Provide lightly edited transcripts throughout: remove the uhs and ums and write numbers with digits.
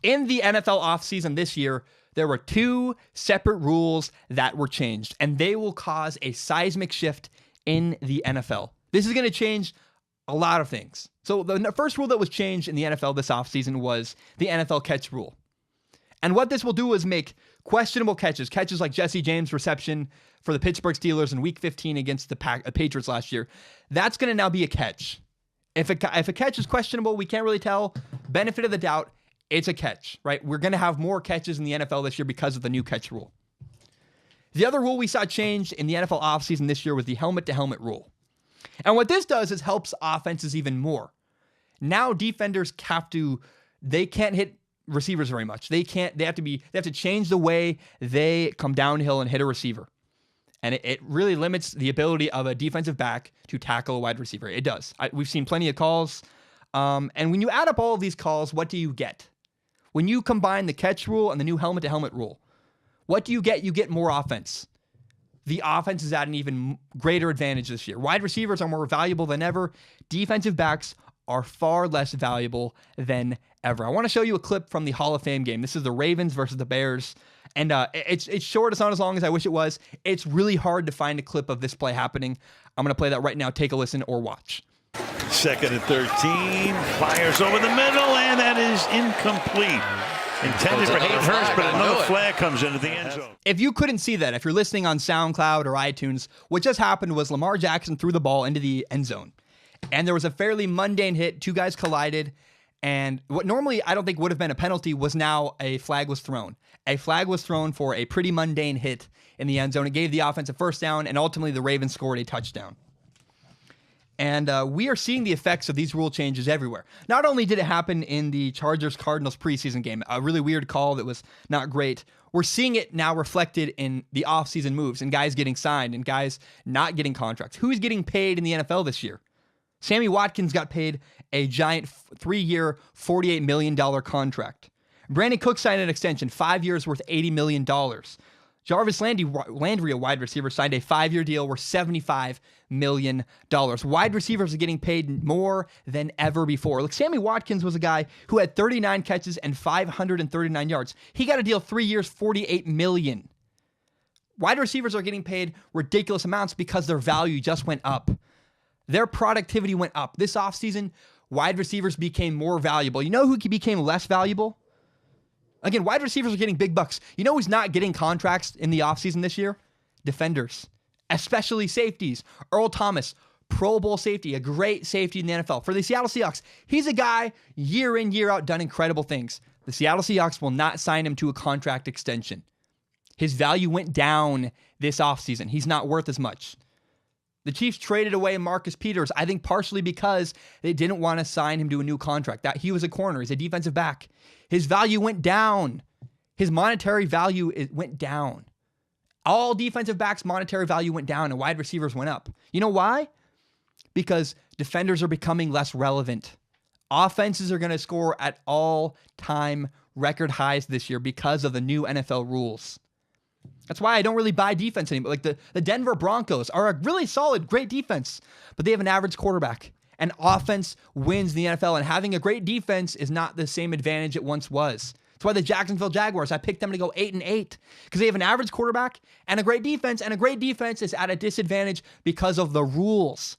In the NFL offseason this year, there were 2 separate rules that were changed, and they will cause a seismic shift in the NFL. This is going to change a lot of things. So the first rule that was changed in the NFL this offseason was the NFL catch rule. And what this will do is make questionable catches like Jesse James' reception for the Pittsburgh Steelers in Week 15 against the Patriots last year. That's going to now be a catch. If a catch is questionable, we can't really tell. Benefit of the doubt, it's a catch, right? We're going to have more catches in the NFL this year because of the new catch rule. The other rule we saw changed in the NFL offseason this year was the helmet-to-helmet rule. And what this does is helps offenses even more. Now defenders they can't hit receivers very much. They have to change the way they come downhill and hit a receiver. And it really limits the ability of a defensive back to tackle a wide receiver. It does. We've seen plenty of calls. And when you add up all of these calls, what do you get? When you combine the catch rule and the new helmet-to-helmet rule, what do you get? You get more offense. The offense is at an even greater advantage this year. Wide receivers are more valuable than ever. Defensive backs are far less valuable than ever. I want to show you a clip from the Hall of Fame game. This is the Ravens versus the Bears. And it's short. It's not as long as I wish it was. It's really hard to find a clip of this play happening. I'm going to play that right now. Take a listen or watch. 2nd and 13. Fires over the middle, and that is incomplete. Intended for Hayden Hurst, but another flag comes into the end zone. If you couldn't see that, if you're listening on SoundCloud or iTunes, what just happened was Lamar Jackson threw the ball into the end zone. And there was a fairly mundane hit. 2 guys collided. And what normally I don't think would have been a penalty was now a flag was thrown. A flag was thrown for a pretty mundane hit in the end zone. It gave the offense a first down, and ultimately the Ravens scored a touchdown. And we are seeing the effects of these rule changes everywhere. Not only did it happen in the Chargers-Cardinals preseason game, a really weird call that was not great, we're seeing it now reflected in the offseason moves and guys getting signed and guys not getting contracts. Who's getting paid in the NFL this year? Sammy Watkins got paid a giant 3-year, $48 million contract. Brandon Cook signed an extension, 5 years worth $80 million. Jarvis Landry, a wide receiver, signed a 5-year deal worth $75 million. Wide receivers are getting paid more than ever before. Look, Sammy Watkins was a guy who had 39 catches and 539 yards. He got a deal 3 years, $48 million. Wide receivers are getting paid ridiculous amounts because their value just went up. Their productivity went up. This offseason, wide receivers became more valuable. You know who became less valuable? Again, wide receivers are getting big bucks. You know who's not getting contracts in the offseason this year? Defenders, especially safeties. Earl Thomas, Pro Bowl safety, a great safety in the NFL. For the Seattle Seahawks, he's a guy year in, year out, done incredible things. The Seattle Seahawks will not sign him to a contract extension. His value went down this offseason. He's not worth as much. The Chiefs traded away Marcus Peters, I think partially because they didn't want to sign him to a new contract. That he was a corner. He's a defensive back. His value went down. His monetary value went down. All defensive backs' monetary value went down and wide receivers went up. You know why? Because defenders are becoming less relevant. Offenses are going to score at all-time record highs this year because of the new NFL rules. That's why I don't really buy defense anymore. Like the Denver Broncos are a really solid, great defense, but they have an average quarterback. And offense wins the NFL, and having a great defense is not the same advantage it once was. That's why the Jacksonville Jaguars, I picked them to go 8-8 because they have an average quarterback and a great defense, and a great defense is at a disadvantage because of the rules.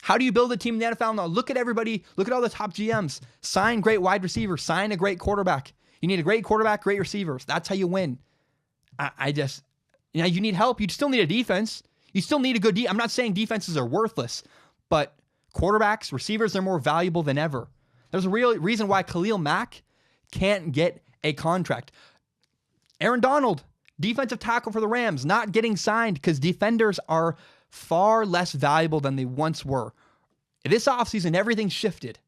How do you build a team in the NFL? Now look at everybody, look at all the top GMs. Sign great wide receivers, sign a great quarterback. You need a great quarterback, great receivers. That's how you win. You need help. You still need a defense. You still need a good I'm not saying defenses are worthless, but quarterbacks, receivers, they're more valuable than ever. There's a real reason why Khalil Mack can't get a contract. Aaron Donald, defensive tackle for the Rams, not getting signed because defenders are far less valuable than they once were. This offseason, everything shifted.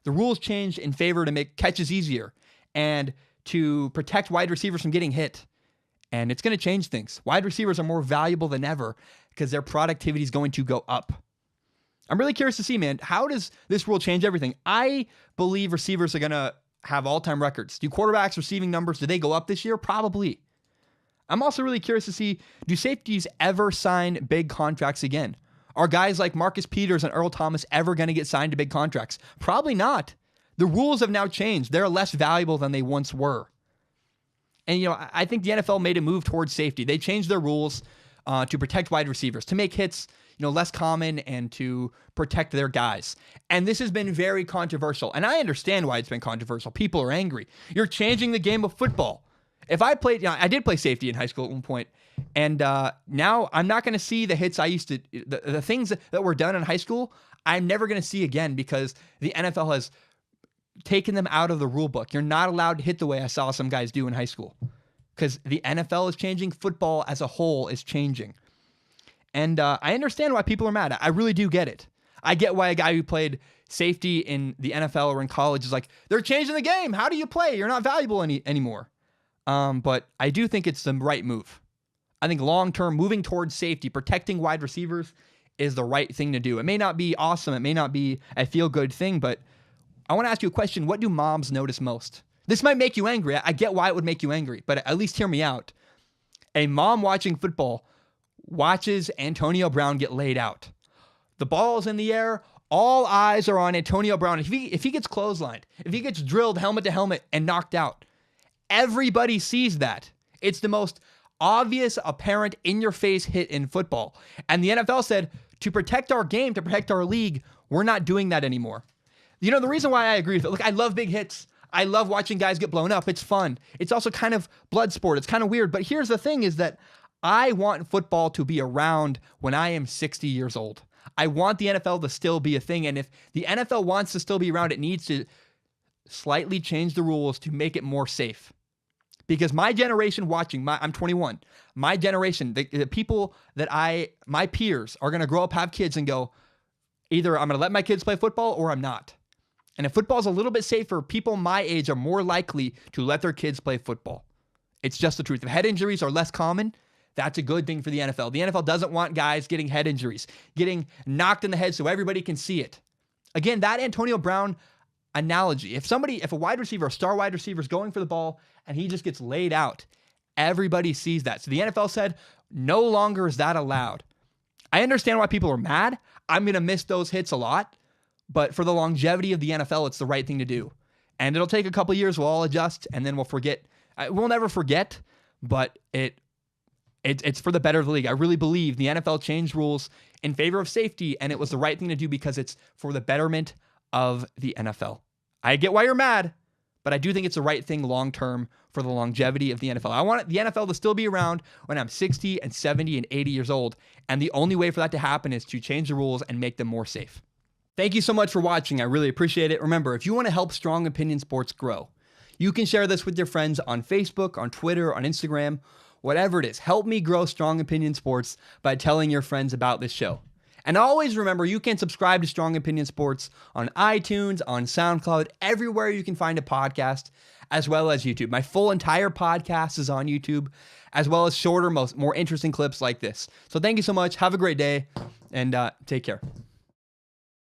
The rules changed in favor to make catches easier and to protect wide receivers from getting hit. And it's going to change things. Wide receivers are more valuable than ever because their productivity is going to go up. I'm really curious to see, man, how does this rule change everything? I believe receivers are going to have all-time records. Do quarterbacks' receiving numbers, do they go up this year? Probably. I'm also really curious to see, do safeties ever sign big contracts again? Are guys like Marcus Peters and Earl Thomas ever going to get signed to big contracts? Probably not. The rules have now changed. They're less valuable than they once were. And, I think the NFL made a move towards safety. They changed their rules to protect wide receivers, to make hits, less common and to protect their guys. And this has been very controversial. And I understand why it's been controversial. People are angry. You're changing the game of football. If I played, I did play safety in high school at one point, and now I'm not going to see the hits I used to, the things that were done in high school, I'm never going to see again because the NFL has taken them out of the rule book. You're not allowed to hit the way I saw some guys do in high school because the NFL is changing. Football as a whole is changing. And I understand why people are mad. I really do get it. I get why a guy who played safety in the NFL or in college is like, they're changing the game. How do you play? You're not valuable anymore. But I do think it's the right move. I think long-term, moving towards safety, protecting wide receivers is the right thing to do. It may not be awesome. It may not be a feel-good thing, but I want to ask you a question. What do moms notice most? This might make you angry. I get why it would make you angry, but at least hear me out. A mom watching football watches Antonio Brown get laid out. The ball's in the air. All eyes are on Antonio Brown. If he gets clotheslined, if he gets drilled helmet to helmet and knocked out, everybody sees that. It's the most obvious, apparent, in-your-face hit in football. And the NFL said, to protect our game, to protect our league, we're not doing that anymore. The reason why I agree with it, look, I love big hits. I love watching guys get blown up. It's fun. It's also kind of blood sport. It's kind of weird. But here's the thing is that I want football to be around when I am 60 years old. I want the NFL to still be a thing. And if the NFL wants to still be around, it needs to slightly change the rules to make it more safe. Because my generation watching, I'm 21, my generation, the people that my peers are going to grow up, have kids and go, either I'm going to let my kids play football or I'm not. And if football is a little bit safer, people my age are more likely to let their kids play football. It's just the truth. If head injuries are less common, that's a good thing for the NFL. The NFL doesn't want guys getting head injuries, getting knocked in the head so everybody can see it. Again, that Antonio Brown analogy, if a wide receiver, a star wide receiver is going for the ball and he just gets laid out, everybody sees that. So the NFL said, no longer is that allowed. I understand why people are mad. I'm going to miss those hits a lot, but for the longevity of the NFL, it's the right thing to do. And it'll take a couple of years. We'll all adjust and then we'll forget. We'll never forget, but it's for the better of the league. I really believe the NFL changed rules in favor of safety, and it was the right thing to do because it's for the betterment of the NFL. I get why you're mad, but I do think it's the right thing long-term for the longevity of the NFL. I want the NFL to still be around when I'm 60 and 70 and 80 years old, and the only way for that to happen is to change the rules and make them more safe. Thank you so much for watching. I really appreciate it. Remember, if you want to help Strong Opinion Sports grow, you can share this with your friends on Facebook, on Twitter, on Instagram, whatever it is. Help me grow Strong Opinion Sports by telling your friends about this show. And always remember, you can subscribe to Strong Opinion Sports on iTunes, on SoundCloud, everywhere you can find a podcast, as well as YouTube. My full entire podcast is on YouTube, as well as shorter, more interesting clips like this. So thank you so much. Have a great day, and take care.